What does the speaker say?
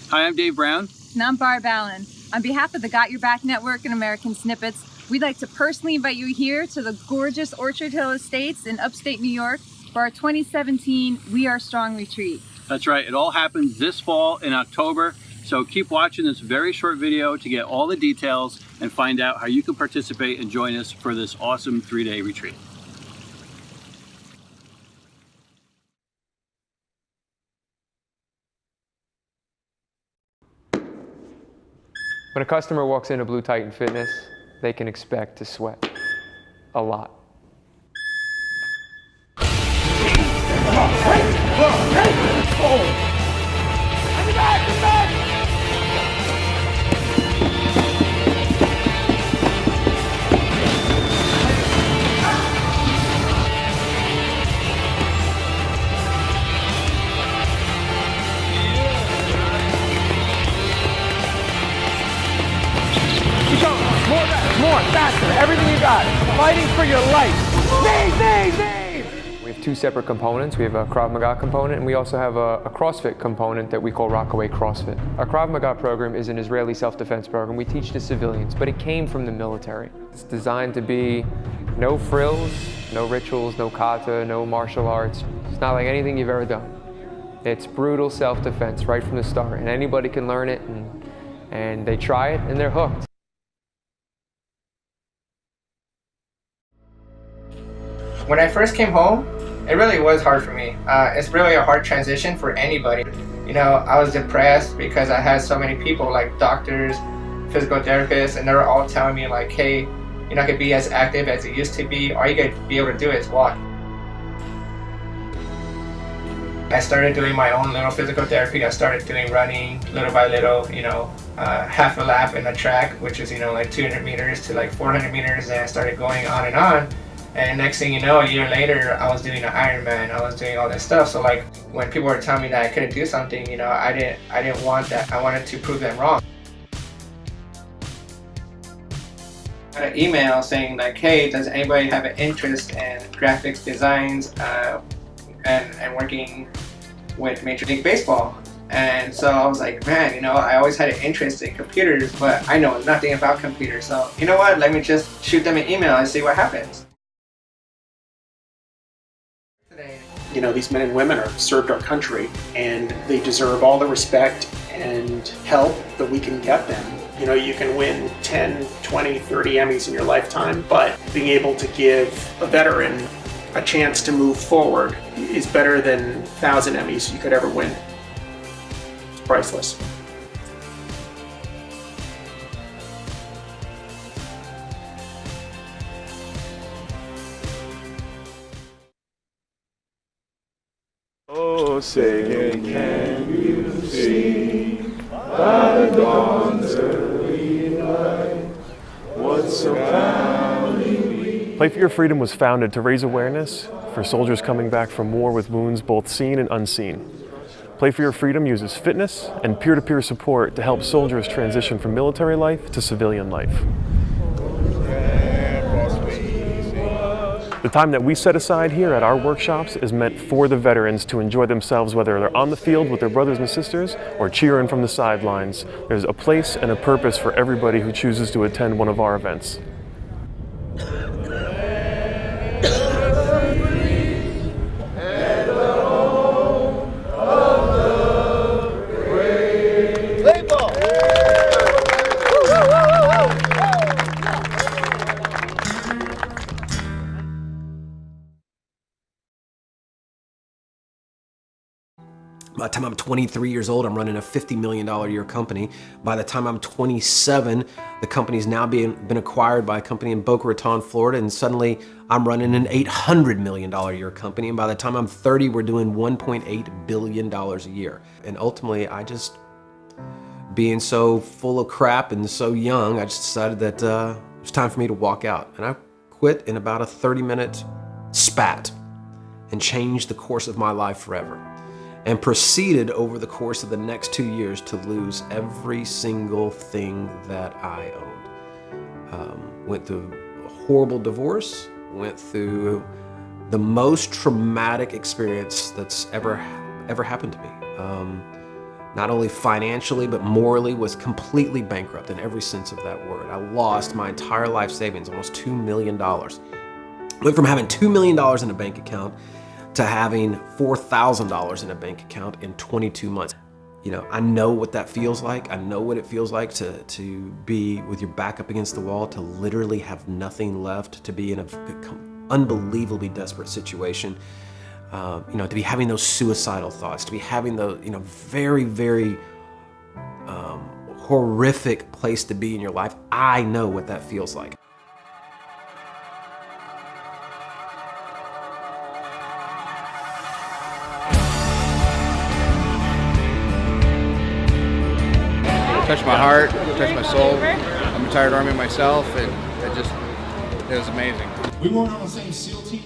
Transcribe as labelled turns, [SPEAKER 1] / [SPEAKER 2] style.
[SPEAKER 1] Hi, I'm Dave Brown.
[SPEAKER 2] And I'm Barb Allen. On behalf of the Got Your Back Network and American Snippets, we'd like to personally invite you here to the gorgeous Orchard Hill Estates in upstate New York for our 2017 We Are Strong retreat.
[SPEAKER 1] That's right, it all happens this fall in October, so keep watching this very short video to get all the details and find out how you can participate and join us for this awesome 3-day retreat.
[SPEAKER 3] When a customer walks into Blue Titan Fitness, they can expect to sweat a lot.
[SPEAKER 4] More, faster, everything you got. Fighting for your life.
[SPEAKER 3] We have two separate components. We have a Krav Maga component, and we also have a CrossFit component that we call Rockaway CrossFit. Our Krav Maga program is an Israeli self-defense program. We teach to civilians, but it came from the military. It's designed to be no frills, no rituals, no kata, no martial arts. It's not like anything you've ever done. It's brutal self-defense right from the start, and anybody can learn it, and they try it, and they're hooked.
[SPEAKER 5] When I first came home, it really was hard for me. It's really a hard transition for anybody. You know, I was depressed because I had so many people like doctors, physical therapists, and they were all telling me like, hey, you're not gonna be as active as you used to be. All you're gonna be able to do is walk. I started doing my own little physical therapy. I started doing running little by little, you know, half a lap in a track, which is, you know, like 200 meters to like 400 meters, and I started going on and on. And next thing you know, a year later, I was doing an Ironman. I was doing all this stuff. So like when people were telling me that I couldn't do something, you know, I didn't want that. I wanted to prove them wrong. I got an email saying like, hey, does anybody have an interest in graphics designs and working with Major League Baseball? And so I was like, man, you know, I always had an interest in computers, but I know nothing about computers. So you know what? Let me just shoot them an email and see what happens.
[SPEAKER 6] You know, these men and women have served our country, and they deserve all the respect and help that we can get them. You know, you can win 10, 20, 30 Emmys in your lifetime, but being able to give a veteran a chance to move forward is better than 1,000 Emmys you could ever win. It's priceless.
[SPEAKER 7] Oh, say, can you see by the dawn's early light what surrounding me?
[SPEAKER 8] Play for Your Freedom was founded to raise awareness for soldiers coming back from war with wounds both seen and unseen. Play for Your Freedom uses fitness and peer-to-peer support to help soldiers transition from military life to civilian life. The time that we set aside here at our workshops is meant for the veterans to enjoy themselves, whether they're on the field with their brothers and sisters or cheering from the sidelines. There's a place and a purpose for everybody who chooses to attend one of our events.
[SPEAKER 9] By the time I'm 23 years old, I'm running a $50 million a year company. By the time I'm 27, the company's now been acquired by a company in Boca Raton, Florida, and suddenly I'm running an $800 million a year company. And by the time I'm 30, we're doing $1.8 billion a year. And ultimately, being so full of crap and so young, I just decided that it was time for me to walk out. And I quit in about a 30-minute spat and changed the course of my life forever. And proceeded over the course of the next 2 years to lose every single thing that I owned. Went through a horrible divorce, went through the most traumatic experience that's ever happened to me. not only financially, but morally, was completely bankrupt in every sense of that word. I lost my entire life savings, almost $2 million. Went from having $2 million in a bank account to having $4,000 in a bank account in 22 months. You know, I know what that feels like. I know what it feels like to be with your back up against the wall, to literally have nothing left, to be in an unbelievably desperate situation. You know, to be having those suicidal thoughts, to be having those, you know, very, very horrific place to be in your life. I know what that feels like.
[SPEAKER 10] It touched my heart, it touched my soul. I'm a retired Army myself, and it was amazing.
[SPEAKER 11] We weren't on the same SEAL team,